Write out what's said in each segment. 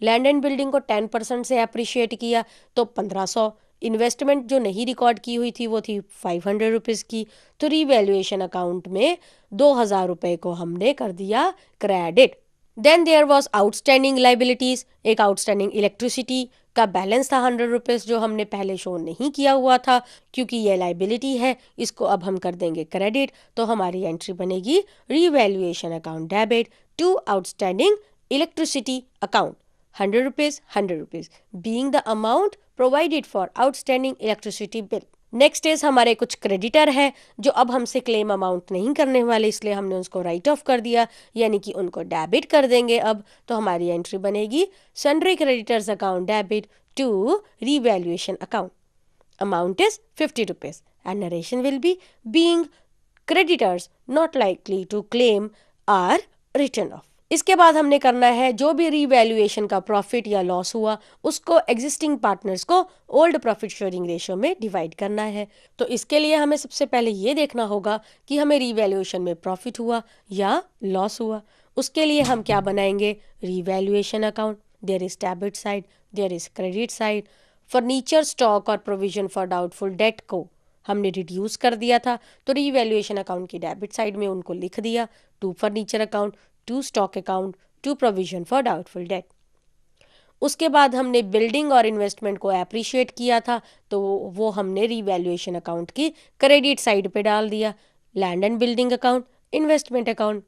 Land and building को 10% से appreciate किया तो 1500। इन्वेस्टमेंट जो नहीं रिकॉर्ड की हुई थी वो थी 500 रुपीज़ की। तो रीवैल्यूएशन अकाउंट में 2000 रुपये को हमने कर दिया credit. Then there was outstanding liabilities. एक आउटस्टैंडिंग इलेक्ट्रिसिटी का बैलेंस था 100 रुपीज़ जो हमने पहले शो नहीं किया हुआ था क्योंकि ये लाइबिलिटी है, इसको अब हम कर देंगे क्रेडिट। तो हमारी एंट्री बनेगी revaluation account debit to outstanding electricity account 100 rupees 100 rupees being the amount provided for outstanding electricity bill. Next is हमारे कुछ क्रेडिटर है जो अब हमसे क्लेम अमाउंट नहीं करने वाले, इसलिए हमने उसको राइट ऑफ कर दिया, यानी कि उनको डेबिट कर देंगे अब। तो हमारी एंट्री बनेगी sundry creditors account debit to revaluation account. Amount is 50 rupees and narration will be being creditors not likely to claim are written off. इसके बाद हमने करना है जो भी रीवैल्यूएशन का प्रॉफिट या लॉस हुआ उसको एग्जिस्टिंग पार्टनर्स को ओल्ड प्रॉफिट शेयरिंग रेशियो में डिवाइड करना है। तो इसके लिए हमें सबसे पहले ये देखना होगा कि हमें रीवैल्यूएशन में प्रॉफिट हुआ या लॉस हुआ। उसके लिए हम क्या बनाएंगे, revaluation account. There is debit side, there is credit side. Furniture stock और प्रोविजन फॉर डाउटफुल डेट को हमने रिड्यूस कर दिया था, तो रीवैल्यूएशन अकाउंट की डेबिट साइड में उनको लिख दिया, to furniture account, to stock account, to provision for doubtful debt. उसके बाद हमने बिल्डिंग और इन्वेस्टमेंट को अप्रिशिएट किया था, तो वो हमने रीवैल्यूएशन अकाउंट की क्रेडिट साइड पे डाल दिया, land and building account, investment account.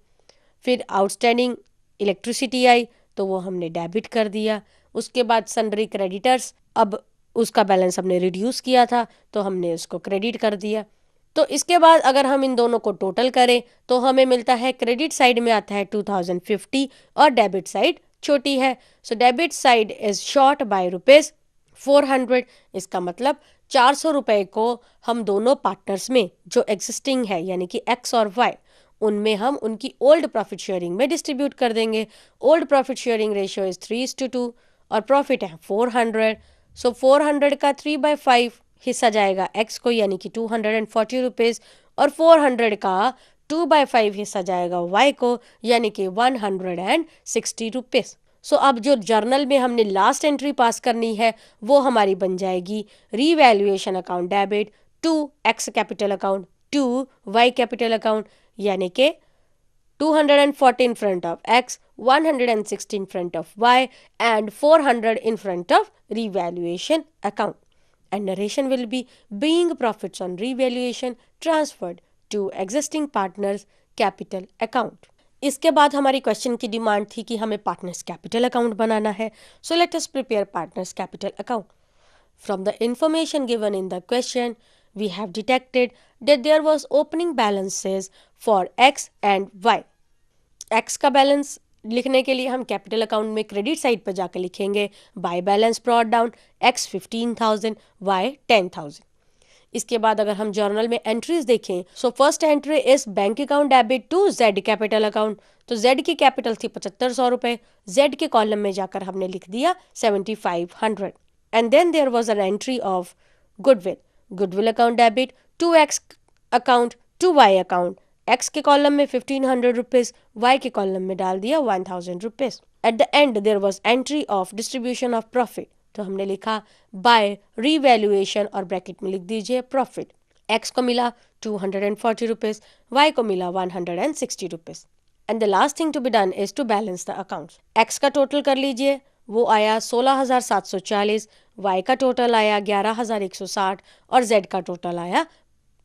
फिर आउटस्टैंडिंग इलेक्ट्रिसिटी आई तो वो हमने डेबिट कर दिया। उसके बाद सन्ड्री क्रेडिटर्स, अब उसका बैलेंस हमने रिड्यूस किया था तो हमने उसको क्रेडिट कर दिया। तो इसके बाद अगर हम इन दोनों को टोटल करें तो हमें मिलता है, क्रेडिट साइड में आता है 2050 और डेबिट साइड छोटी है। So debit side is short by ₹400। इसका मतलब 400 रुपये को हम दोनों पार्टनर्स में जो एग्जिस्टिंग है यानी कि एक्स और वाई, उनमें हम उनकी ओल्ड प्रॉफिट शेयरिंग में डिस्ट्रीब्यूट कर देंगे। Old profit sharing ratio is 3:2 और प्रॉफिट है 400। सो 400 का 3/5 हिस्सा जाएगा एक्स को यानी कि 240 रुपीज़ और 400 का 2/5 हिस्सा जाएगा वाई को यानी कि 160 रुपीज़। सो अब जो जर्नल में हमने लास्ट एंट्री पास करनी है वो हमारी बन जाएगी revaluation account debit to X capital account to Y capital account, यानी कि 240 in front of x, 160 in front of y and 400 in front of revaluation account. And narration will be being profits on revaluation transferred to existing partners capital account. इसके बाद हमारी question की demand थी कि हमें partners capital account बनाना है। सो let us prepare partners capital account. From the information given in the question, we have detected that there was opening balances for x and y. x का balance लिखने के लिए हम capital account में credit side पर जाकर लिखेंगे, by balance brought down, x 15,000, y 10,000। इसके बाद अगर हम जर्नल में एंट्रीज देखें, so first entry is bank account debit to Z capital account. तो जेड की कैपिटल थी 7500 रुपये, जेड के कॉलम में जाकर हमने लिख दिया 7500। And then there was an entry of goodwill, goodwill account debit to X account to Y account. X के कॉलम में 1500 रुपीज़, वाई के कॉलम में डाल दिया 1000 rupees. At the end there was entry of distribution of profit, तो हमने लिखा bye revaluation और ब्रैकेट में लिख दीजिए प्रॉफिट। एक्स को मिला 240 रुपीज़, वाई को मिला 160 rupees. And the last thing to be done is to balance the accounts. X का टोटल कर लीजिए, वो आया 16,740, वाई का टोटल आया 11,160 और जेड का टोटल आया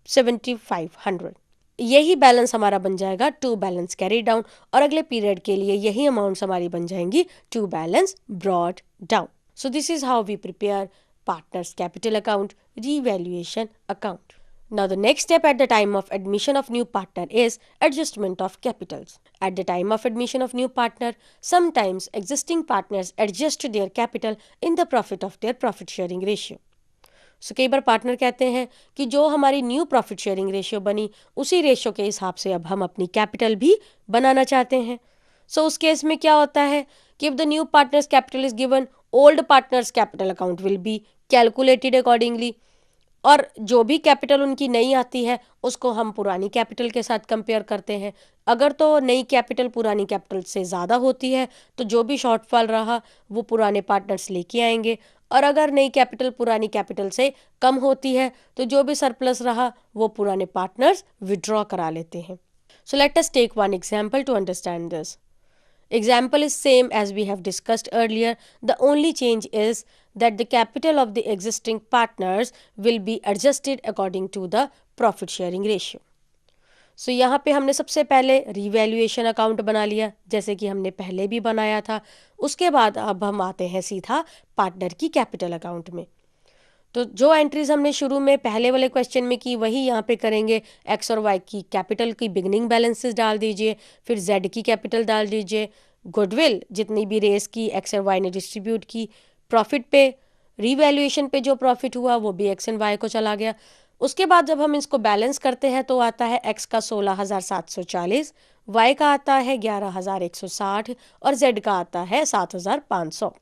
7,500। यही बैलेंस हमारा बन जाएगा टू बैलेंस कैरी डाउन और अगले पीरियड के लिए यही अमाउंट्स हमारी बन जाएंगी to balance brought down. So this is how we prepare partners capital account revaluation account. Now the next step at the time of admission of new partner is adjustment of capitals. At the time of admission of new partner, sometimes existing partners adjust their capital in the profit of their profit sharing ratio. So कई बार partner कहते हैं कि जो हमारी new profit sharing ratio बनी उसी ratio के हिसाब से अब हम अपनी कैपिटल भी बनाना चाहते हैं। सो उस केस में क्या होता है कि if the new partners capital is given, old partners capital account will be calculated accordingly और जो भी कैपिटल उनकी नई आती है उसको हम पुरानी कैपिटल के साथ कंपेयर करते हैं। अगर तो नई कैपिटल पुरानी कैपिटल से ज़्यादा होती है तो जो भी शॉर्टफॉल रहा वो पुराने पार्टनर्स लेके आएंगे, और अगर नई कैपिटल पुरानी कैपिटल से कम होती है तो जो भी सरप्लस रहा वो पुराने पार्टनर्स विड्रॉ करा लेते हैं। So let us take one example to understand this. Example is same as we have discussed earlier. The only change is that the capital of the existing partners will be adjusted according to the profit sharing ratio. So यहाँ पे हमने सबसे पहले revaluation account बना लिया जैसे कि हमने पहले भी बनाया था। उसके बाद अब हम आते हैं सीधा पार्टनर की कैपिटल अकाउंट में। तो जो एंट्रीज हमने शुरू में पहले वाले क्वेश्चन में की वही यहाँ पे करेंगे। एक्स और वाई की कैपिटल की बिगनिंग बैलेंसेस डाल दीजिए, फिर जेड की कैपिटल डाल दीजिए, गुडविल जितनी भी रेस की एक्स और वाई ने डिस्ट्रीब्यूट की, प्रॉफिट पे रीवैल्यूएशन पे जो प्रॉफिट हुआ वो भी एक्स एंड वाई को चला गया। उसके बाद जब हम इसको बैलेंस करते हैं तो आता है एक्स का 16,740, वाई का आता है 11,160 और जेड का आता है 7,500।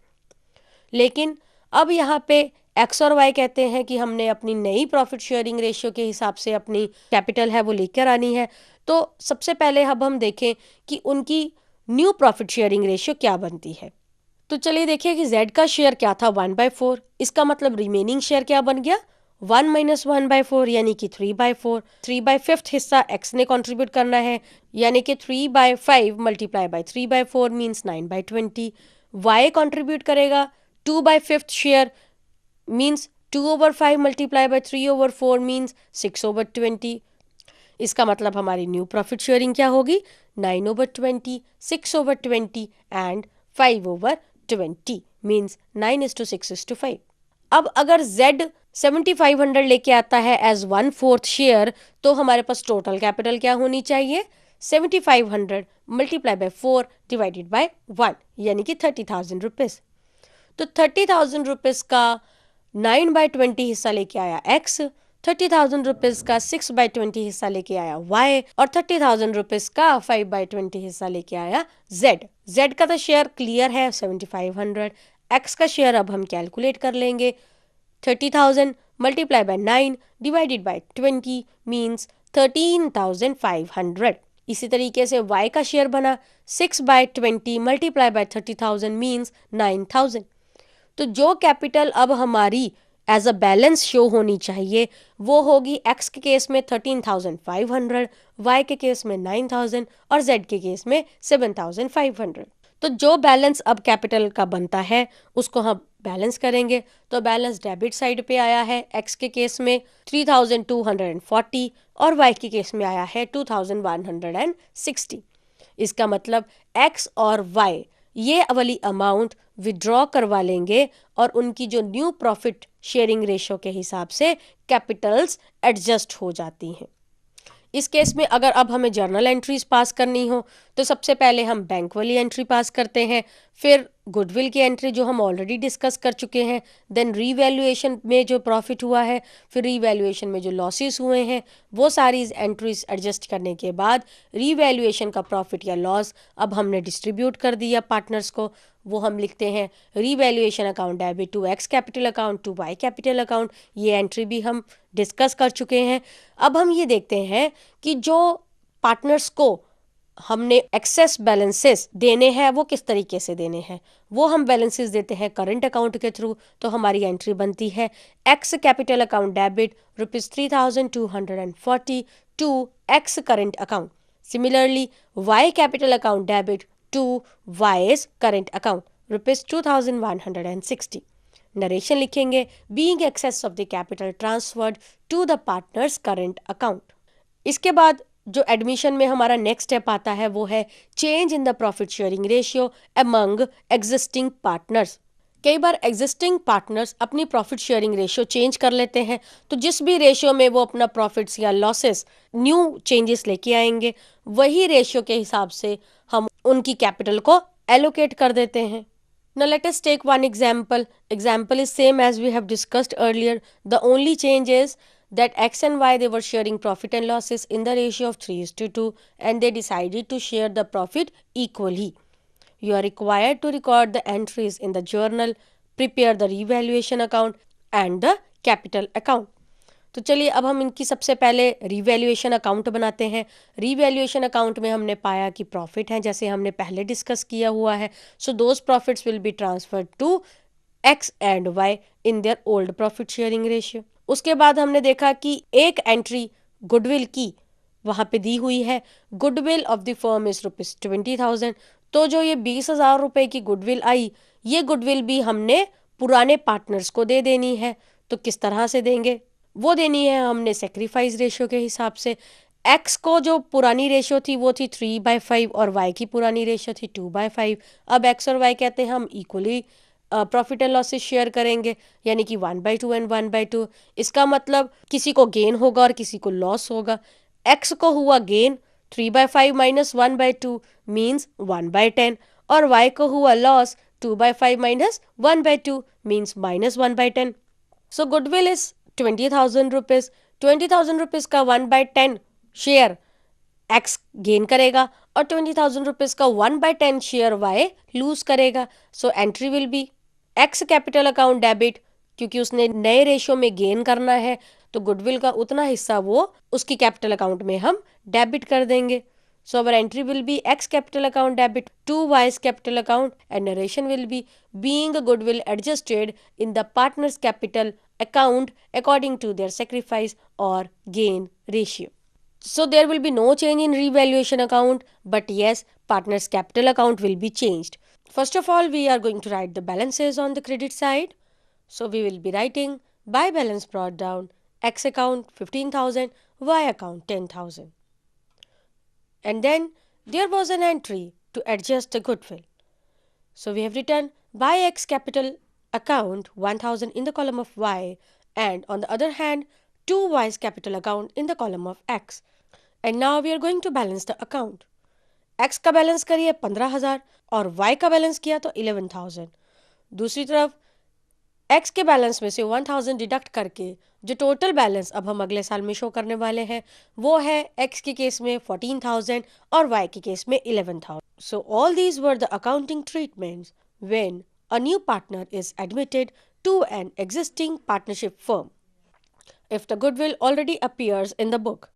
लेकिन अब यहाँ पे एक्स और वाई कहते हैं कि हमने अपनी नई प्रॉफिट शेयरिंग रेशियो के हिसाब से अपनी कैपिटल है वो लेकर आनी है। तो सबसे पहले अब हम देखें कि उनकी न्यू प्रॉफिट शेयरिंग रेशियो क्या बनती है। तो चलिए देखिए कि जेड का शेयर क्या था 1/4, इसका मतलब रिमेनिंग शेयर क्या बन गया 1 - 1/4 यानी कि 3/4। 3/5 हिस्सा एक्स ने कंट्रीब्यूट करना है यानी कि 3/5 multiply by 3/4 means 9/20। Y contribute करेगा 2/5 share means 2/5 multiply by 3/4 means 6/20। इसका मतलब हमारी न्यू प्रॉफिट शेयरिंग क्या होगी 9/20, 6/20 एंड 5/20 मीन्स 9:6:5। अब अगर Z 7500 लेके आता है एज 1/4 शेयर तो हमारे पास टोटल कैपिटल क्या होनी चाहिए 7500 मल्टीप्लाई बाय 4 डिवाइडेड बाय 1 यानी कि 30,000 रुपीज। तो 30,000 रुपीज का 9/20 हिस्सा लेके आया X, 30,000 रुपीज का 6/20 हिस्सा लेके आया Y और 30,000 रुपीज का 5/20 हिस्सा लेके आया Z। Z का तो शेयर क्लियर है 7500, X का शेयर अब हम कैलकुलेट कर लेंगे 30,000 multiply by 9 divided by 20 means 13,500। इसी तरीके से Y का शेयर बना 6/20 मल्टीप्लाई बाय 30,000 मीन्स 9,000। तो जो कैपिटल अब हमारी एज अ बैलेंस शो होनी चाहिए वो होगी एक्स के केस में 13,500, वाई के केस में 9,000 और जेड के केस में 7,500। तो जो बैलेंस अब कैपिटल का बनता है उसको हम बैलेंस करेंगे। तो बैलेंस डेबिट साइड पे आया है एक्स के केस में 3,240 और वाई के केस में आया है 2,160। इसका मतलब एक्स और वाई ये वाली अमाउंट विड्रॉ करवा लेंगे और उनकी जो न्यू प्रॉफिट शेयरिंग रेशो के हिसाब से कैपिटल्स एडजस्ट हो जाती हैं। इस केस में अगर अब हमें जर्नल एंट्रीज पास करनी हो तो सबसे पहले हम बैंक वाली एंट्री पास करते हैं, फिर गुडविल की एंट्री जो हम ऑलरेडी डिस्कस कर चुके हैं, देन रीवैल्यूएशन में जो प्रॉफिट हुआ है, फिर रीवैल्यूएशन में जो लॉसेस हुए हैं, वो सारी एंट्रीज एडजस्ट करने के बाद रीवैल्यूएशन का प्रॉफिट या लॉस अब हमने डिस्ट्रीब्यूट कर दिया पार्टनर्स को। वो हम लिखते हैं revaluation account debit to X capital account to Y capital account. ये एंट्री भी हम डिस्कस कर चुके हैं। अब हम ये देखते हैं कि जो पार्टनर्स को हमने एक्सेस बैलेंसेस देने हैं वो किस तरीके से देने हैं। वो हम बैलेंसेस देते हैं करंट अकाउंट के थ्रू। तो हमारी एंट्री बनती है X capital account debit ₹3,240 to X current account. Similarly Y capital account debit to Y's current account ₹2,160। Narration लिखेंगे being excess of the capital transferred to the partners current account. इसके बाद जो admission में हमारा next step आता है वो है change in the profit sharing ratio among existing partners. कई बार एग्जिस्टिंग पार्टनर्स अपनी प्रॉफिट शेयरिंग रेशियो चेंज कर लेते हैं, तो जिस भी रेशियो में वो अपना प्रॉफिट्स या लॉसेस न्यू चेंजेस लेके आएंगे वही रेशियो के हिसाब से हम उनकी कैपिटल को एलोकेट कर देते हैं। Now let us take one example. Example is same as we have discussed earlier. The only change is that X and Y they were sharing profit and losses in the ratio of 3:2 and they decided to share the profit equally. You are required to record the entries in the journal, prepare the revaluation account and the capital account. तो चलिए अब हम इनकी सबसे पहले revaluation account बनाते हैं। Revaluation account में हमने पाया कि प्रॉफिट है, जैसे हमने पहले डिस्कस किया हुआ है। So those profits will be transferred to X and Y in their old profit sharing ratio. उसके बाद हमने देखा कि एक एंट्री गुडविल की वहां पे दी हुई है। Goodwill of the firm is ₹20,000। तो जो ये 20,000 रुपए की गुडविल आई, ये गुडविल भी हमने पुराने पार्टनर्स को दे देनी है। तो किस तरह से देंगे? वो देनी है हमने सेक्रीफाइस रेशियो के हिसाब से। एक्स को जो पुरानी रेशियो थी वो थी 3/5 और वाई की पुरानी रेशियो थी 2/5। अब एक्स और वाई कहते हैं हम equally profit and losses share करेंगे, यानी कि 1/2 एंड 1/2। इसका मतलब किसी को गेन होगा और किसी को लॉस होगा। एक्स को हुआ गेन 3/5 माइनस 1/2 मीन्स 1/10, और वाई को हुआ loss 2/5 minus 1/2 means -1/10। So goodwill is 20,000 rupees. 20,000 rupees का 1/10 शेयर एक्स गेन करेगा और 20,000 रुपीज का 1/10 शेयर वाई लूज करेगा। So entry will be X capital account debit, क्योंकि उसने नए रेशियो में गेन करना है तो गुडविल का उतना हिस्सा वो उसकी कैपिटल अकाउंट में हम डेबिट कर देंगे। So our entry will be X capital account debit to Y's capital account and narration will be being goodwill adjusted in the partners capital account according to their sacrifice or gain ratio. So there will be no change in revaluation account, but yes, partners capital account will be changed. First of all, we are going to write the balances on the credit side. So we will be writing by balance brought down, X account 15,000, Y account 10,000. And then there was an entry to adjust the goodwill. So we have written by X capital account 1,000 in the column of Y, and on the other hand 2 Y's capital account in the column of X. And now we are going to balance the account. X का balance करिए 15,000 और Y का balance किया तो 11,000। दूसरी तरफ X के balance में से 1,000 डिडक्ट करके जो टोटल बैलेंस अब हम अगले साल में शो करने वाले हैं वो है X के केस में 14,000 और Y के केस में 11,000। So all these were the accounting treatments when a new partner is admitted to an existing partnership firm if the goodwill already appears in the book.